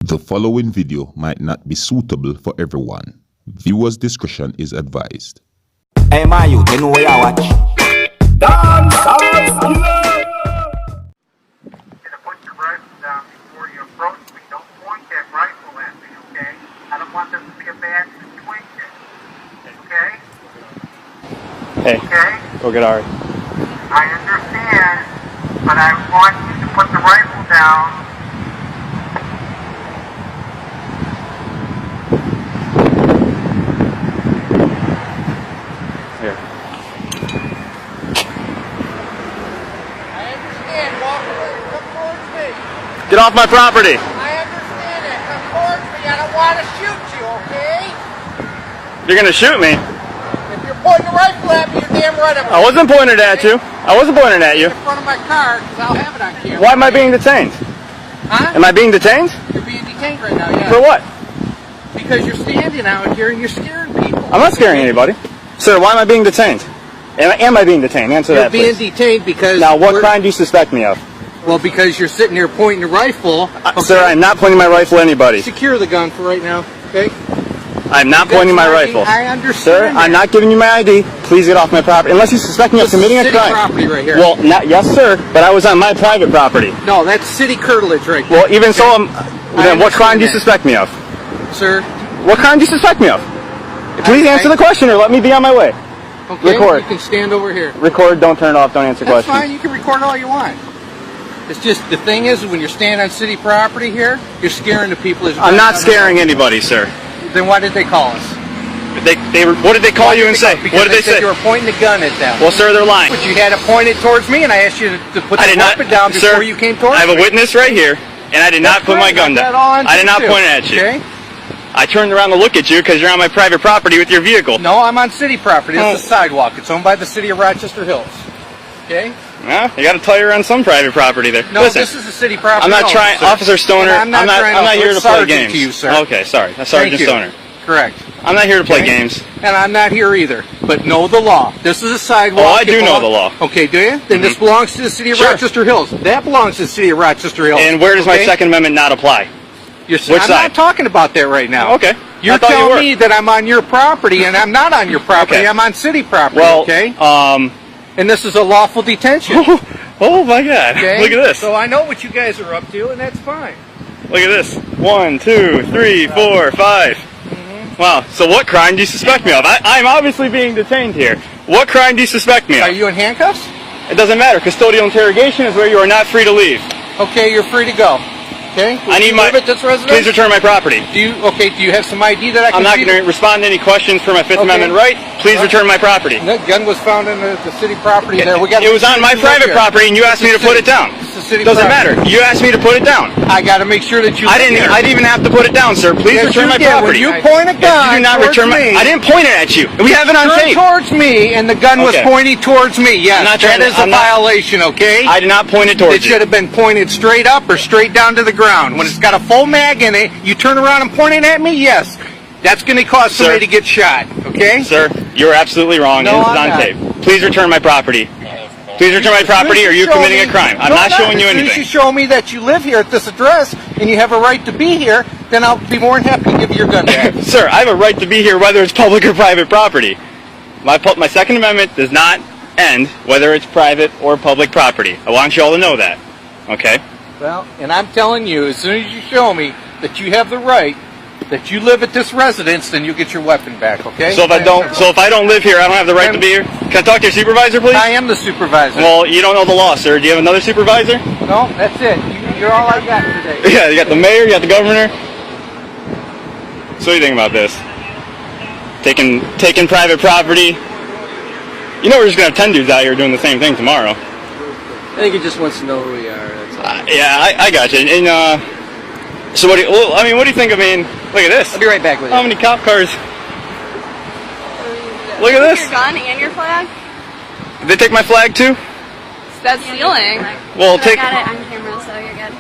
The following video might not be suitable for everyone. Viewers' discretion is advised. Hey man, you know where I watch. Dancehall. Put your rifle down before you approach me. Don't point that rifle at me, okay? I don't want this to be a bad situation. Okay? Hey. Okay? Go get Ari. I understand, but I want you to put the rifle down. Here. I understand. Walk away. Come towards me. Get off my property. I understand that. Come towards me. I don't want to shoot you, okay? You're gonna shoot me. If you're pointing a rifle at me, you're damn right I'm I wasn't pointing at you. I wasn't pointing at you. in front of my car, because I'll have it on camera. Why am I being detained? Huh? Am I being detained? You're being detained right now, yeah. For what? Because you're standing out here and you're scaring people. I'm not scaring anybody. Sir, why am I being detained? Am I being detained? Answer You're that, being please. detained because... Now, what crime do you suspect me of? Well, because you're sitting there pointing the rifle. Okay? Sir, I'm not pointing my rifle at anybody. Secure the gun for right now, okay? I'm not pointing my rifle. I understand. Sir, I'm not giving you my ID. Please get off my property. Unless you suspect me of committing a city crime. Property right here. Well, yes, sir, but I was on my private property. No, that's city curtilage right there. Well, even so, then what crime do you suspect me of? Sir? What crime do you suspect me of? Please answer the question or let me be on my way. Okay, Record. you can stand over here. Record, don't turn it off, don't answer That's questions. fine, you can record all you want. It's just, the thing is, when you're standing on city property here, you're scaring the people. I'm not scaring anybody, sir. Then why did they call us? What did they call you and say? Because What did they said say? you were pointing the gun at them. Well, sir, they're lying. But you had it pointed towards me, and I asked you to put I the did not, weapon down before sir, you came towards me. I have a witness right here, and I did not put my gun down. I did not point it at you. Okay? I turned around to look at you because you're on my private property with your vehicle. No, I'm on city property. It's a sidewalk. It's owned by the city of Rochester Hills. Okay? Well, you got to tell you're on some private property there. No, Listen, this is a city property. I'm not trying, Officer Stoner. I'm not here to play games. To you, sir. Okay, sorry, Sergeant Stoner. Correct. I'm not here to play games. And I'm not here either. But know the law. This is a sidewalk. Oh, I do know the law. Okay, do you? Then this belongs to the city of Rochester Hills. That belongs to the city of Rochester Hills. And where does my Second Amendment not apply? Which side? I'm not talking about that right now. Okay. You're telling me that I'm on your property, and I'm not on your property. Okay. I'm on city property, Well, okay? And this is a lawful detention. Oh my God. Okay? Look at this. So I know what you guys are up to, and that's fine. Look at this. 1, 2, 3, 4, 5. Wow. So what crime do you suspect me of? I'm obviously being detained here. What crime do you suspect me of? Are you in handcuffs? It doesn't matter. Custodial interrogation is where you are not free to leave. Okay, you're free to go. Okay? I need my. Live at this residence? Please return my property. Do you have some ID that I can I'm not see? going to respond to any questions for my Fifth Amendment right. Please return my property. That gun was found in the city property there. It was on my private property, and you asked me to put it down. Doesn't matter. You asked me to put it down. I got to make sure that you. I didn't even have to put it down, sir. Please return my property. When you point a gun you do not towards return me, I didn't point it at you. We have it on tape. Towards me, and the gun was pointing towards me. Yes, that is a violation. Okay. I did not point it towards you. It should have been pointed straight up or straight down to the ground. When it's got a full mag in it, you turn around and point it at me. Yes, that's going to cause somebody to get shot. Okay. Sir, you're absolutely wrong. No, this is on tape. Please return my property. Please return my property, or you're committing a crime. I'm not showing you anything. As soon as you show me that you live here at this address and you have a right to be here, then I'll be more than happy to give you your gun back. Sir, I have a right to be here whether it's public or private property. My Second Amendment does not end whether it's private or public property. I want you all to know that. Okay? Well, and I'm telling you, as soon as you show me that you have the right, that you live at this residence, then you get your weapon back, okay? So if I don't live here, I don't have the right to be here? Can I talk to your supervisor, please? I am the supervisor. Well, you don't know the law, sir. Do you have another supervisor? No, that's it. You're all I got today. Yeah, you got the mayor, you got the governor. So what do you think about this? Taking private property. You know we're just going to have 10 dudes out here doing the same thing tomorrow. I think he just wants to know who we are. That's all. Yeah, I got you. And so what do you think? I mean, look at this. I'll be right back with you. How many cop cars? Look at this. Your gun and your flag? Did they take my flag too? That's stealing. Well, I got it on camera, so you're good.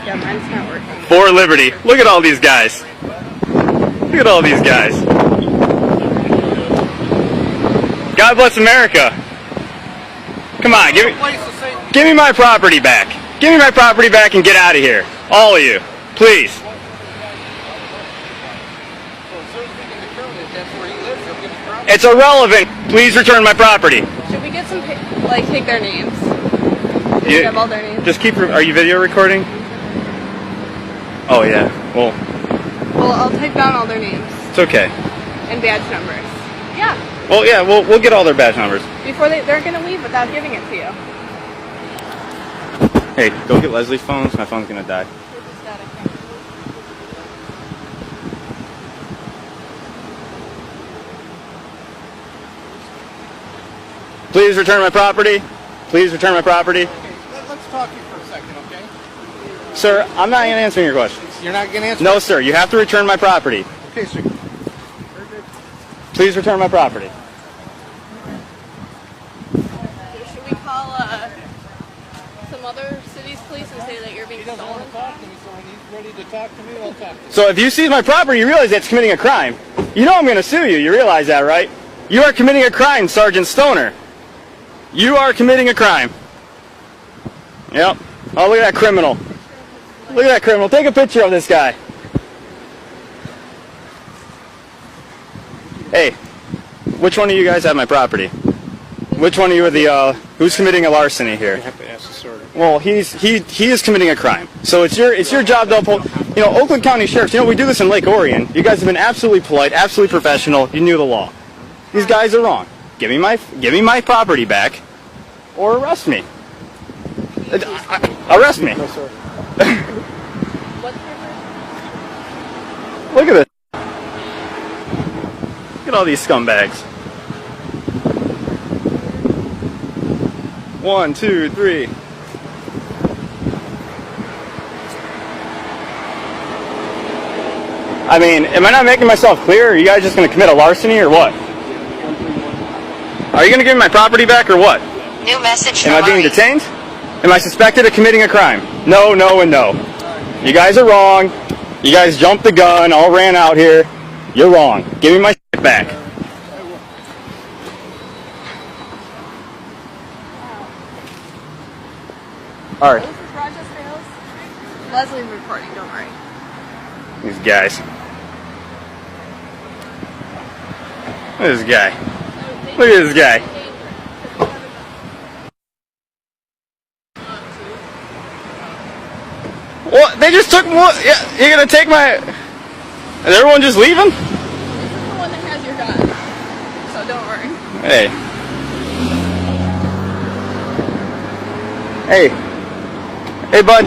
Yeah, mine's not working. For liberty. Look at all these guys. Look at all these guys. God bless America. Come on, give me my property back. Give me my property back and get out of here. All of you. Please. So as soon as we can determine if that's where he lives, he'll give us property. It's irrelevant. Please return my property. Should we get some, like, take their names? Do You- you have all their names? Just keep. Are you video recording? Oh yeah. Well, Well, I'll type down all their names it's okay. and badge numbers. Yeah. Well, yeah. We'll get all their badge numbers. Before they're gonna leave without giving it to you. Hey, go get Leslie's phone. My phone's gonna die. Please return my property. Please return my property. Let's talk here for a second, okay? Sir, I'm not even answering your questions. You're not going to answer? No, sir. You have to return my property. Okay, sir. Please return my property. Should we call some other city's police and say that you're being He doesn't want stolen? to talk to me, so when he's ready to talk to me, I'll talk to him. So if you seize my property, you realize that's committing a crime. You know I'm going to sue you. You realize that, right? You are committing a crime, Sergeant Stoner. You are committing a crime. Yep. Oh, look at that criminal. Look at that criminal. Take a picture of this guy. Hey, which one of you guys have my property? Which one of you are the, who's committing a larceny here? You have to ask the sergeant. Well, he is committing a crime. So it's your job to uphold. You know, Oakland County Sheriffs. You know, we do this in Lake Orion. You guys have been absolutely polite, absolutely professional. You knew the law. These guys are wrong. Give me my property back, or arrest me. Arrest me. No, sir. What's Look at this. Look at all these scumbags. 1, 2, 3. I mean, am I not making myself clear? Are you guys just going to commit a larceny or what? Are you going to give me my property back or what? New message Am from I being Marie. detained? Am I suspected of committing a crime? No, no, and no. You guys are wrong. You guys jumped the gun, all ran out here. You're wrong. Give me my shit back. All right. This is Rochester Hills. Leslie's recording, don't worry. These guys. Look at this guy. Look at this guy. What? They just took what? Yeah, you're gonna take my. Is everyone just leaving? This is the one that has your gun. So don't worry. Hey. Hey. Hey, bud.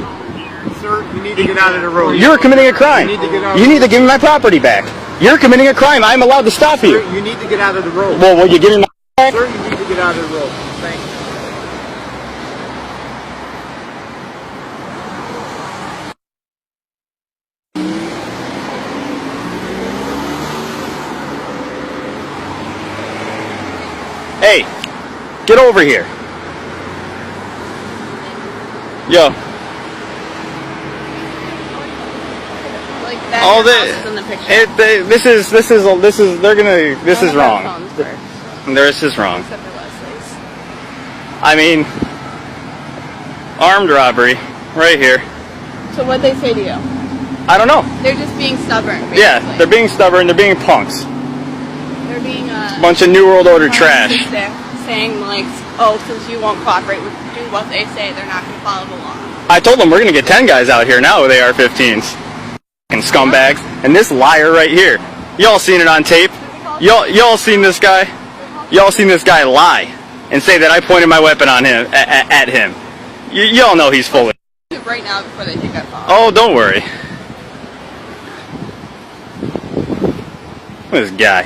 Sir, you need to get out of the road. You're committing a crime. You need to get out. You need to give me my property back. You're committing a crime. I'm allowed to stop you. Sir, you need to get out of the road. Well, will you give me my back? Sir, you need to get out of the road. Thank you. Hey, get over here. Yo. Like that. All your the house is in the picture. This is wrong. Phones first, This is wrong. except for Leslie's. I mean, armed robbery, right here. So what'd they say to you? I don't know. They're just being stubborn. Basically. Yeah, they're being stubborn. They're being punks. They're being Bunch of New World Order punks trash. saying like, oh, since you won't cooperate with do what they say, they're not going to follow the law. I told them we're gonna get 10 guys out here now with AR-15s. And scumbags. And this liar right here. Y'all seen it on tape. Y'all seen this guy. Y'all seen this guy lie and say that I pointed my weapon on him at him. Y'all know he's full of. Right now before they take that phone. Oh, don't worry. Look at this guy.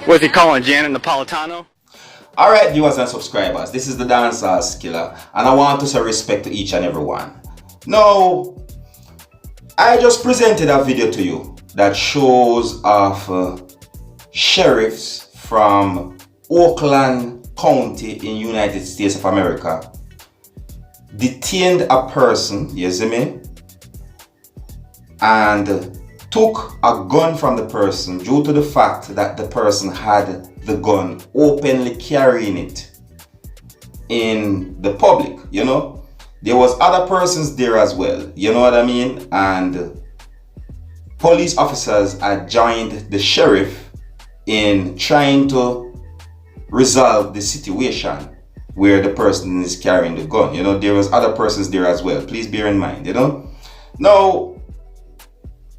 What's he calling Janet Napolitano? Alright, viewers and subscribers, this is the Dancehall Skilla, and I want to say respect to each and every one. Now, I just presented a video to you that shows of sheriffs from Oakland County in United States of America detained a person, you see me, and took a gun from the person due to the fact that the person had the gun openly carrying it in the public, you know. There was other persons there as well, you know what I mean, and police officers had joined the sheriff in trying to resolve the situation where the person is carrying the gun. You know, there was other persons there as well. Please bear in mind, you know. Now,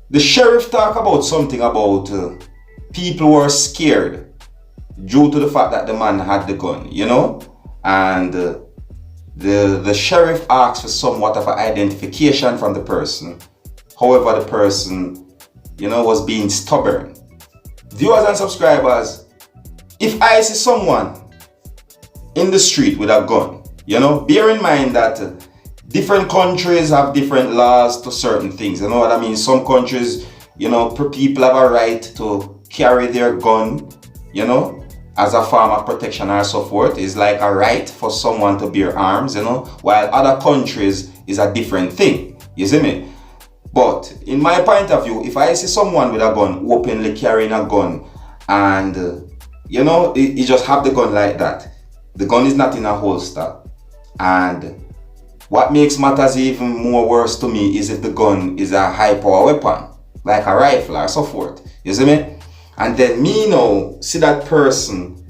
the sheriff talked about something about people were scared due to the fact that the man had the gun, you know. And the sheriff asked for somewhat of an identification from the person. However, the person, you know, was being stubborn. Viewers and subscribers, if I see someone in the street with a gun, you know, bear in mind that different countries have different laws to certain things. You know what I mean? Some countries, you know, people have a right to carry their gun, you know, as a form of protection or so forth. It's like a right for someone to bear arms, you know, while other countries is a different thing. You see me? But in my point of view, if I see someone with a gun, openly carrying a gun, and you know, he just have the gun like that. The gun is not in a holster. And what makes matters even more worse to me is if the gun is a high power weapon, like a rifle or so forth. You see me? And then me now see that person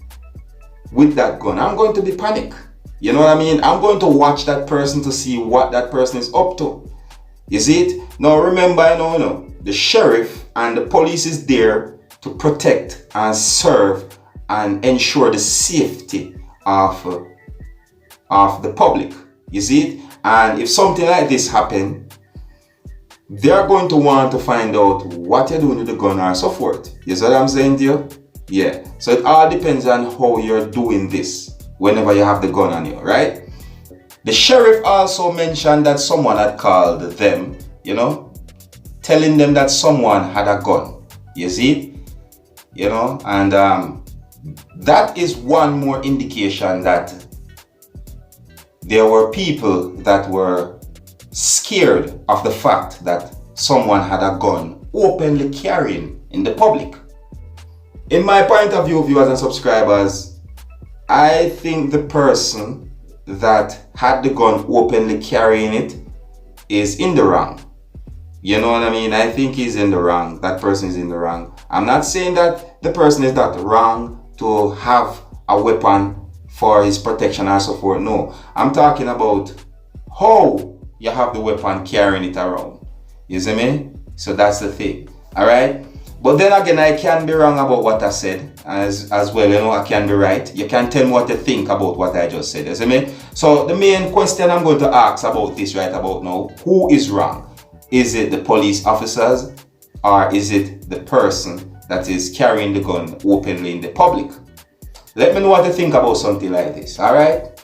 with that gun, I'm going to be panic. You know what I mean? I'm going to watch that person to see what that person is up to. You see it? Now remember, you know, the sheriff and the police is there to protect and serve and ensure the safety of the public. You see it? And if something like this happen, they're going to want to find out what you're doing with the gun or so forth. You see what I'm saying to you? Yeah. So it all depends on how you're doing this whenever you have the gun on you, right? The sheriff also mentioned that someone had called them, you know, telling them that someone had a gun. You see? You know, and that is one more indication that there were people that were scared of the fact that someone had a gun openly carrying in the public. In my point of view, viewers and subscribers, I think the person that had the gun openly carrying it is in the wrong. You know what I mean? I think he's in the wrong. That person is in the wrong. I'm not saying that the person is not wrong to have a weapon for his protection or so forth. No, I'm talking about how you have the weapon carrying it around. You see me? So that's the thing. All right. But then again, I can be wrong about what I said as well. You know, I can be right. You can tell me what you think about what I just said. You see me? So the main question I'm going to ask about this right about now, who is wrong? Is it the police officers or is it the person that is carrying the gun openly in the public? Let me know what you think about something like this, alright?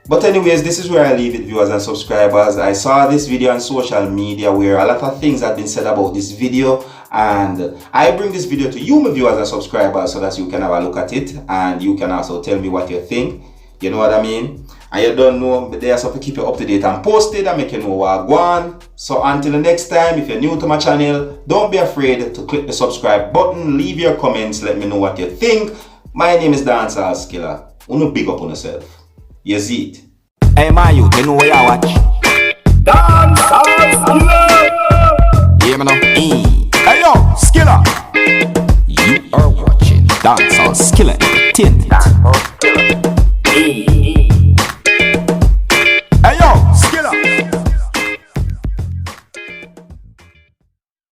But anyways, this is where I leave it, viewers and subscribers. I saw this video on social media where a lot of things have been said about this video, and I bring this video to you, my viewers and subscribers, so that you can have a look at it and you can also tell me what you think. You know what I mean? And you don't know, but there's something to keep you up to date and posted and make you know what I go on. So until the next time, if you're new to my channel, don't be afraid to click the subscribe button, leave your comments, let me know what you think. My name is Dancehall Skilla. Uno big up on yourself. You see it. Hey, my youth, you know where you watch.